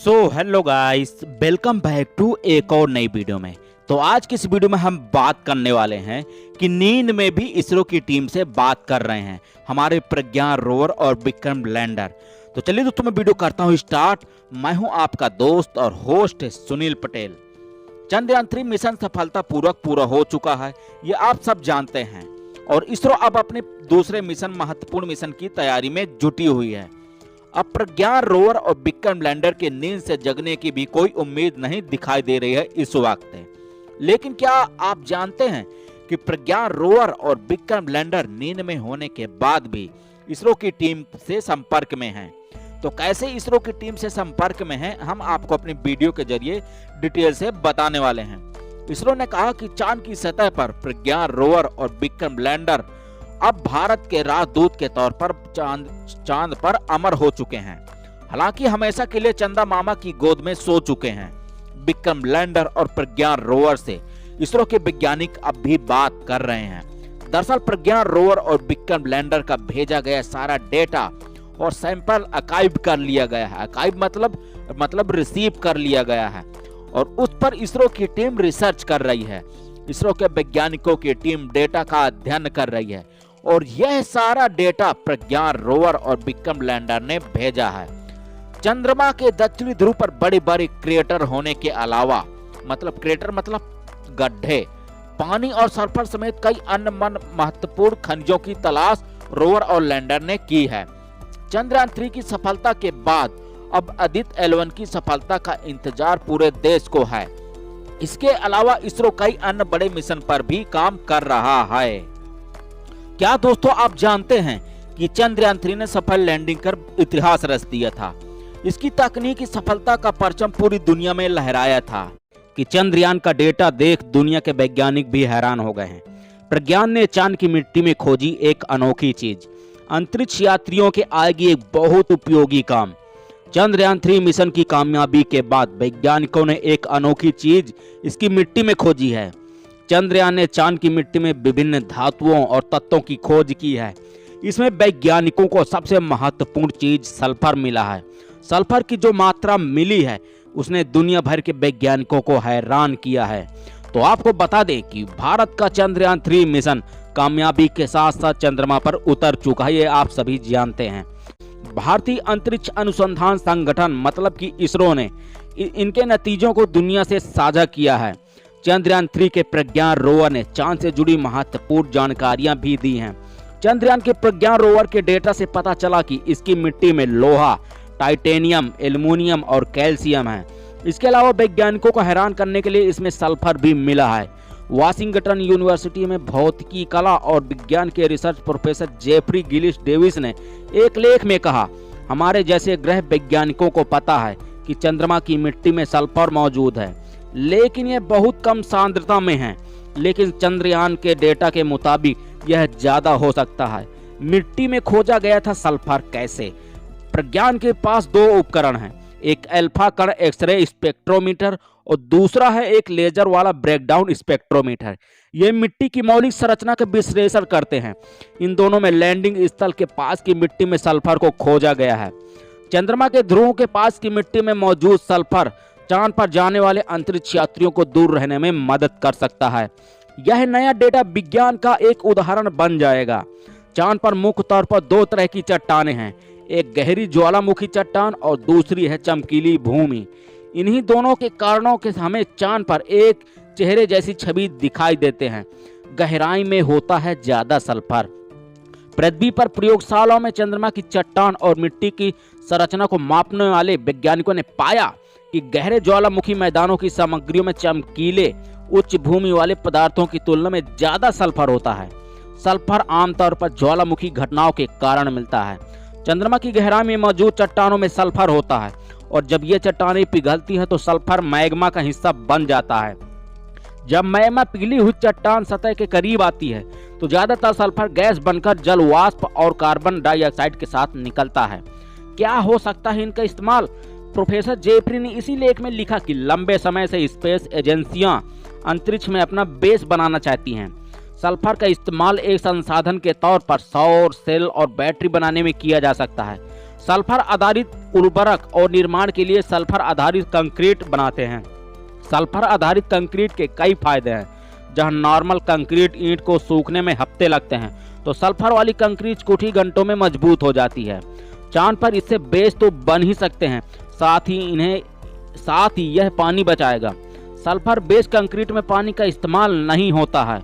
Hello guys, welcome back to एक और नई वीडियो में। तो आज की इस वीडियो में हम बात करने वाले हैं कि नींद में भी इसरो की टीम से बात कर रहे हैं हमारे प्रज्ञान रोवर और विक्रम लैंडर। तो चलिए दोस्तों, मैं वीडियो करता हूँ स्टार्ट। मैं हूँ आपका दोस्त और होस्ट सुनील पटेल। चंद्रयान 3 मिशन सफलतापूर्वक पूरा हो चुका है, ये आप सब जानते हैं। और इसरो अब अपने दूसरे मिशन, महत्वपूर्ण मिशन की तैयारी में जुटी हुई है। अब प्रज्ञान रोवर और विक्रम लैंडर के नींद से जगने की भी कोई उम्मीद नहीं दिखाई दे रही है इस वक्त। लेकिन क्या आप जानते हैं कि प्रज्ञान रोवर और विक्रम लैंडर नींद में होने के बाद भी इसरो की टीम से संपर्क में हैं। तो कैसे इसरो की टीम से संपर्क में हैं, हम आपको अपनी वीडियो के जरिए डिटेल से बताने वाले हैं। इसरो ने कहा कि चांद की सतह पर प्रज्ञान रोवर और विक्रम लैंडर अब भारत के राजदूत के तौर पर चांद पर अमर हो चुके हैं। हालांकि हमेशा के लिए चंदा मामा की गोद में सो चुके हैं। विक्रम लैंडर और प्रज्ञान रोवर से इसरो के वैज्ञानिक अब भी बात कर रहे हैं। दरअसल प्रज्ञान रोवर और विक्रम लैंडर का भेजा गया सारा डेटा और सैंपल आर्काइव कर लिया गया है। आर्काइव मतलब रिसीव कर लिया गया है और उस पर इसरो की टीम रिसर्च कर रही है। इसरो के वैज्ञानिकों की टीम डेटा का अध्ययन कर रही है और यह सारा डेटा प्रज्ञान रोवर और विक्रम लैंडर ने भेजा है। चंद्रमा के दक्षिणी ध्रुव पर बड़े बड़े क्रेटर होने के अलावा, क्रेटर मतलब गड्ढे, पानी और सल्फर समेत कई अन्य महत्वपूर्ण खनिजों की तलाश रोवर और लैंडर ने की है। चंद्रयान 3 की सफलता के बाद अब आदित्य L1 की सफलता का इंतजार पूरे देश को है। इसके अलावा इसरो कई अन्य बड़े मिशन पर भी काम कर रहा है। क्या दोस्तों आप जानते हैं कि चंद्रयान 3 ने सफल लैंडिंग कर इतिहास रच दिया था। इसकी तकनीकी सफलता का परचम पूरी दुनिया में लहराया था कि चंद्रयान का डेटा देख दुनिया के वैज्ञानिक भी हैरान हो गए हैं। प्रज्ञान ने चांद की मिट्टी में खोजी एक अनोखी चीज, अंतरिक्ष यात्रियों के आएगी एक बहुत उपयोगी काम। चंद्रयान 3 मिशन की कामयाबी के बाद वैज्ञानिकों ने एक अनोखी चीज इसकी मिट्टी में खोजी है। चंद्रयान ने चांद की मिट्टी में विभिन्न धातुओं और तत्वों की खोज की है। इसमें वैज्ञानिकों को सबसे महत्वपूर्ण चीज सल्फर मिला है। सल्फर की जो मात्रा मिली है उसने दुनिया भर के वैज्ञानिकों को हैरान किया है। तो आपको बता दें कि भारत का चंद्रयान 3 मिशन कामयाबी के साथ साथ चंद्रमा पर उतर चुका है, ये आप सभी जानते हैं। भारतीय अंतरिक्ष अनुसंधान संगठन मतलब कि इसरो ने इनके नतीजों को दुनिया से साझा किया है। चंद्रयान 3 के प्रज्ञान रोवर ने चांद से जुड़ी महत्वपूर्ण जानकारियां भी दी हैं। चंद्रयान के प्रज्ञान रोवर के डेटा से पता चला कि इसकी मिट्टी में लोहा, टाइटेनियम, एल्युमिनियम और कैल्शियम है। इसके अलावा वैज्ञानिकों को हैरान करने के लिए इसमें सल्फर भी मिला है। वाशिंगटन यूनिवर्सिटी में भौतिकी, कला और विज्ञान के research professor Jeffrey Gillis Davis ने एक लेख में कहा, हमारे जैसे ग्रह वैज्ञानिकों को पता है कि चंद्रमा की मिट्टी में सल्फर मौजूद है, लेकिन यह बहुत कम सांद्रता में है। लेकिन चंद्रयान के डेटा के मुताबिक यह ज्यादा हो सकता है। मिट्टी में खोजा गया था सल्फर कैसे? प्रज्ञान के पास दो उपकरण हैं, एक अल्फा कण एक्सरे स्पेक्ट्रोमीटर और दूसरा है एक लेजर वाला ब्रेकडाउन स्पेक्ट्रोमीटर। ये मिट्टी की मौलिक संरचना का विश्लेषण करते हैं। इन दोनों में लैंडिंग स्थल के पास की मिट्टी में सल्फर को खोजा गया है। चंद्रमा के ध्रुव के पास की मिट्टी में मौजूद सल्फर चांद पर जाने वाले अंतरिक्ष यात्रियों को दूर रहने में मदद कर सकता है। यह नया डेटा विज्ञान का एक उदाहरण बन जाएगा। चांद पर मुख्य तौर पर दो तरह की चट्टानें हैं, एक गहरी ज्वालामुखी चट्टान और दूसरी है चमकीली भूमि। इन्हीं दोनों के कारणों के हमें चांद पर एक चेहरे जैसी छवि दिखाई देते हैं। गहराई में होता है ज्यादा सल्फर। पृथ्वी पर प्रयोगशालाओं में चंद्रमा की चट्टान और मिट्टी की संरचना को मापने वाले वैज्ञानिकों ने पाया कि गहरे ज्वालामुखी मैदानों की सामग्रियों में चमकीले उच्च भूमि वाले पदार्थों की तुलना में ज्यादा सल्फर होता है। सल्फर आमतौर पर ज्वालामुखी घटनाओं के कारण मिलता है। चंद्रमा की गहराई में मौजूद चट्टानों में सल्फर होता है और जब ये चट्टानें पिघलती हैं तो सल्फर मैग्मा का हिस्सा बन जाता है। जब मैग्मा पिघली हुई चट्टान सतह के करीब आती है तो ज्यादातर सल्फर गैस बनकर जल वाष्प और कार्बन डाइऑक्साइड के साथ निकलता है। क्या हो सकता है इनका इस्तेमाल? प्रोफेसर जेफरी ने इसी लेख में लिखा कि लंबे समय से स्पेस एजेंसियां अंतरिक्ष में अपना बेस बनाना चाहती हैं। सल्फर का इस्तेमाल एक संसाधन के तौर पर सौर सेल और बैटरी बनाने में किया जा सकता है। सल्फर आधारित उर्वरक और निर्माण के लिए सल्फर आधारित कंक्रीट बनाते हैं। सल्फर आधारित कंक्रीट के कई फायदे हैं। जहां नॉर्मल कंक्रीट ईंट को सूखने में हफ्ते लगते हैं, तो सल्फर वाली कंक्रीट कुछ ही घंटों में मजबूत हो जाती है। चांद पर इससे बेस तो बन ही सकते हैं, साथ ही यह पानी बचाएगा। सल्फर बेस कंक्रीट में पानी का इस्तेमाल नहीं होता है।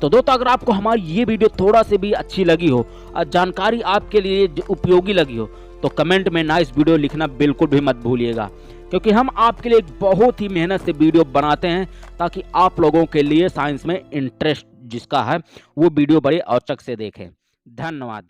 तो दोस्तों, अगर आपको हमारी ये वीडियो थोड़ा से भी अच्छी लगी हो और जानकारी आपके लिए उपयोगी लगी हो, तो कमेंट में नाइस वीडियो लिखना बिल्कुल भी मत भूलिएगा, क्योंकि हम आपके लिए एक बहुत ही मेहनत से वीडियो बनाते हैं ताकि आप लोगों के लिए साइंस में इंटरेस्ट जिसका है वो वीडियो बड़े औचक से देखें। धन्यवाद।